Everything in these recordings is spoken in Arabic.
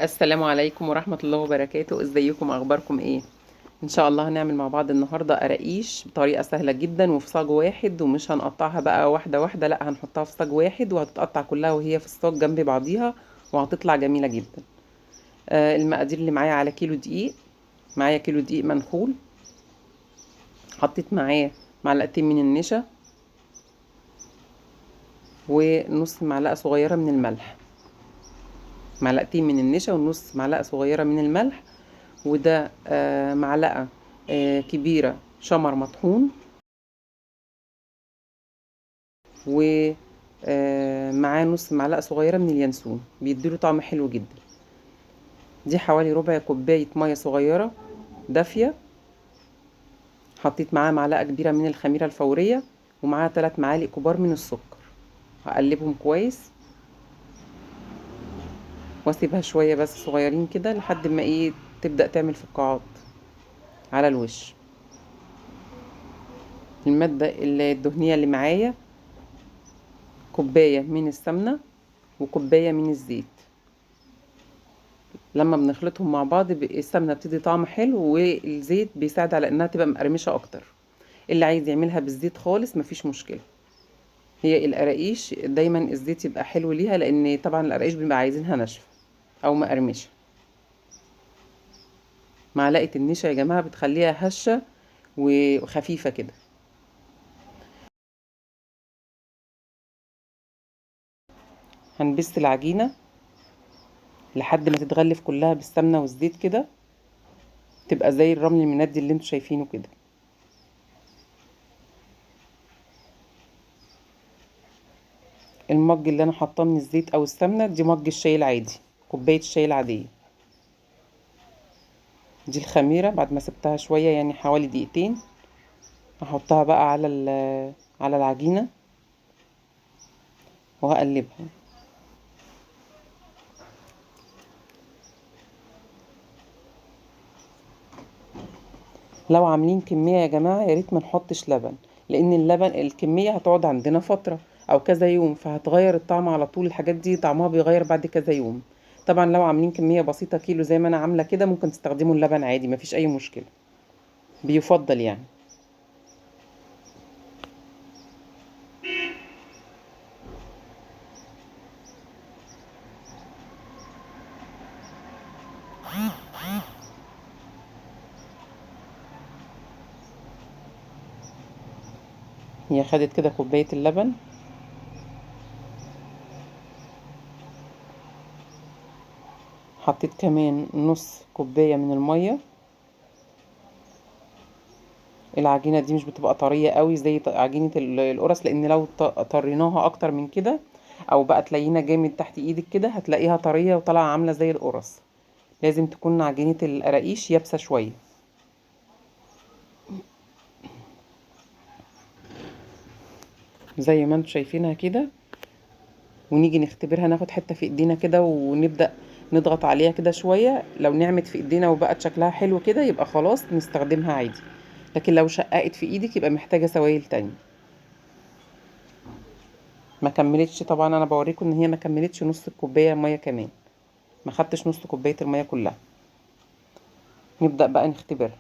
السلام عليكم ورحمة الله وبركاته. ازيكم؟ اخباركم ايه؟ ان شاء الله هنعمل مع بعض النهاردة قراقيش بطريقة سهلة جدا وفي صاج واحد، ومش هنقطعها بقى واحدة واحدة، لا هنحطها في صاج واحد وهتتقطع كلها وهي في الصاج جنب بعضيها وهتطلع جميلة جدا. المقادير اللي معايا: على كيلو دقيق، معايا كيلو دقيق منخول، حطيت معاه معلقتين من النشا ونص معلقة صغيرة من الملح، معلقتين من النشا ونص معلقة صغيرة من الملح. وده معلقة كبيرة شمر مطحون، ومعاه نص معلقة صغيرة من اليانسون بيديله طعم حلو جدا. دي حوالي ربع كوباية مية صغيرة دافية. حطيت معاه معلقة كبيرة من الخميرة الفورية ومعاه 3 معالق كبار من السكر. هقلبهم كويس واسيبها شوية بس صغيرين كده لحد ما تبدأ تعمل فقاعات على الوش. المادة الدهنية اللي معايا كوباية من السمنة وكوباية من الزيت. لما بنخلطهم مع بعض السمنة بتدي طعم حلو والزيت بيساعد على انها تبقى مقرمشة اكتر. اللي عايز يعملها بالزيت خالص مفيش مشكلة. هي القراقيش دايما الزيت يبقى حلو ليها، لان طبعا القراقيش بنبقى عايزينها ناشفة او مقرمشة. معلقة النشا يا جماعة بتخليها هشة وخفيفة كده. هنبست العجينة لحد ما تتغلف كلها بالسمنة والزيت كده، تبقى زي الرمل المندي اللي انتوا شايفينه كده. المج اللي انا حاطاه من الزيت او السمنة دي مج الشاي العادي، كوباية الشاي العادية. دي الخميرة بعد ما سبتها شوية يعني حوالي دقيقتين، هحطها بقى على العجينة وهقلبها. لو عاملين كمية يا جماعة يا ريت ما نحطش لبن، لان اللبن الكمية هتقعد عندنا فترة او كذا يوم فهتغير الطعم على طول. الحاجات دي طعمها بيغير بعد كذا يوم. طبعا لو عاملين كمية بسيطة كيلو زي ما انا عاملة كده ممكن تستخدموا اللبن عادي، مفيش اي مشكلة، بيفضل يعني. هي خدت كده كوباية اللبن، حطيت كمان نص كوباية من المية. العجينة دي مش بتبقى طرية قوي زي عجينة القرص، لان لو طريناها اكتر من كده او بقى تلاقينا جامد تحت ايدك كده هتلاقيها طرية وطالعة عاملة زي القرص. لازم تكون عجينة القراقيش يابسة شوية. زي ما انتوا شايفينها كده. ونيجي نختبرها، ناخد حتة في ايدينا كده ونبدأ نضغط عليها كده شوية. لو نعمت في ايدينا وبقت شكلها حلو كده يبقى خلاص نستخدمها عادي، لكن لو شققت في ايدك يبقى محتاجة سوائل تانية. ما كملتش طبعا، انا بوريكم ان هي ما كملتش نص الكوباية مية كمان، ما خدتش نص كوباية المية كلها. نبدأ بقى نختبرها.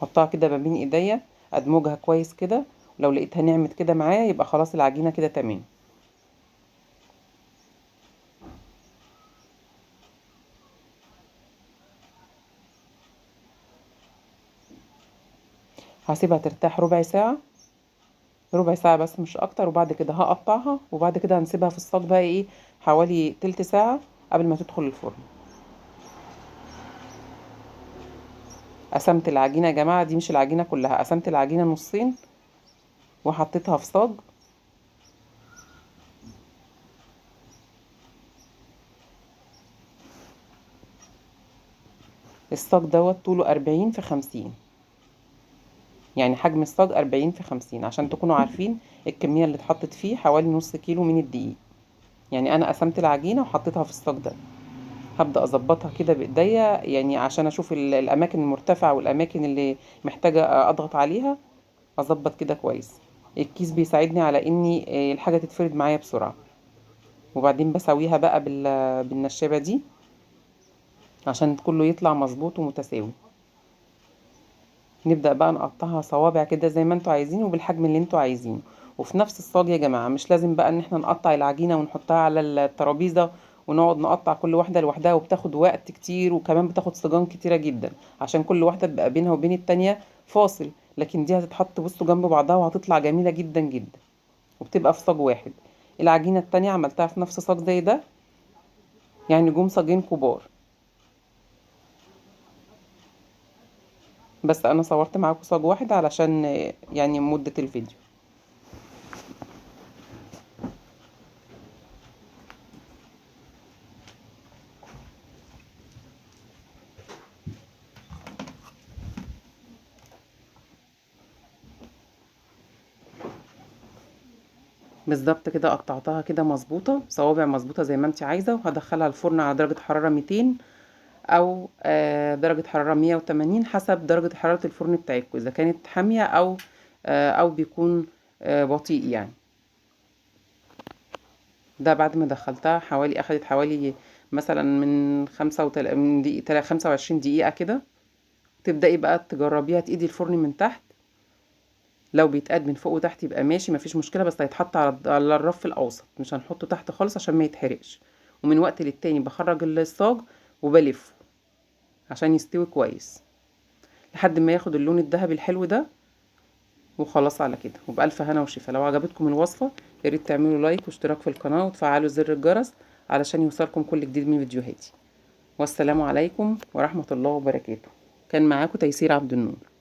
حطها كده ما بين ايديا، ادمجها كويس كده، ولو لقيتها نعمت كده معايا يبقى خلاص العجينة كده تمام. هسيبها ترتاح ربع ساعة، ربع ساعة بس مش اكتر، وبعد كده هقطعها وبعد كده هنسيبها في الصاج بقى حوالي تلت ساعة قبل ما تدخل الفرن. قسمت العجينة يا جماعة، دي مش العجينة كلها، قسمت العجينة نصين وحطيتها في صاج. الصاج دوت طوله 40 في 50، يعني حجم الصاج 40 في 50، عشان تكونوا عارفين الكمية اللي اتحطت فيه حوالي نص كيلو من الدقيق. يعني انا قسمت العجينة وحطيتها في الصاج ده. هبدأ اظبطها كده بايديا يعني عشان اشوف الاماكن المرتفعة والاماكن اللي محتاجة اضغط عليها. اظبط كده كويس. الكيس بيساعدني على اني الحاجة تتفرد معايا بسرعة. وبعدين بسويها بقى بالنشابة دي عشان كله يطلع مظبوط ومتساوي. نبدأ بقى نقطعها صوابع كده زي ما انتوا عايزين وبالحجم اللي انتوا عايزينه. وفي نفس الصاج يا جماعة، مش لازم بقى ان احنا نقطع العجينة ونحطها على الترابيزة ونقعد نقطع كل واحدة لوحدها، وبتاخد وقت كتير وكمان بتاخد صيغان كتيرة جدا عشان كل واحدة بيبقى بينها وبين التانية فاصل. لكن دي هتتحط بصوا جنب بعضها وهتطلع جميلة جدا جدا، وبتبقى في صاج واحد. العجينة التانية عملتها في نفس صاج زي ده، يعني جم صاجين كبار. بس انا صورت معاكم صاج واحد علشان يعني مدة الفيديو. بالظبط كده قطعتها كده مظبوطة، صوابع مظبوطة زي ما انت عايزة، وهدخلها الفرن على درجة حرارة 200 او درجة حرارة 180 حسب درجة حرارة الفرن بتاعتكم، اذا كانت حامية او بيكون بطيء يعني. ده بعد ما دخلتها حوالي اخدت حوالي مثلا من 25 دقيقة كده. تبدأي بقى تجربيها تقيدي الفرن من تحت، لو بيتقاد من فوق وتحت يبقى ماشي مفيش مشكلة، بس هيتحط على الرف الأوسط، مش هنحطه تحت خالص عشان ما يتحرقش. ومن وقت للتاني بخرج الصاج وبلفه عشان يستوي كويس لحد ما ياخد اللون الذهبي الحلو ده. وخلاص على كده، وبألف هنا وشفا. لو عجبتكم الوصفة ياريت تعملوا لايك واشتراك في القناة وتفعلوا زر الجرس علشان يوصلكم كل جديد من فيديوهاتي. والسلام عليكم ورحمة الله وبركاته. كان معاكم تيسير عبد النور.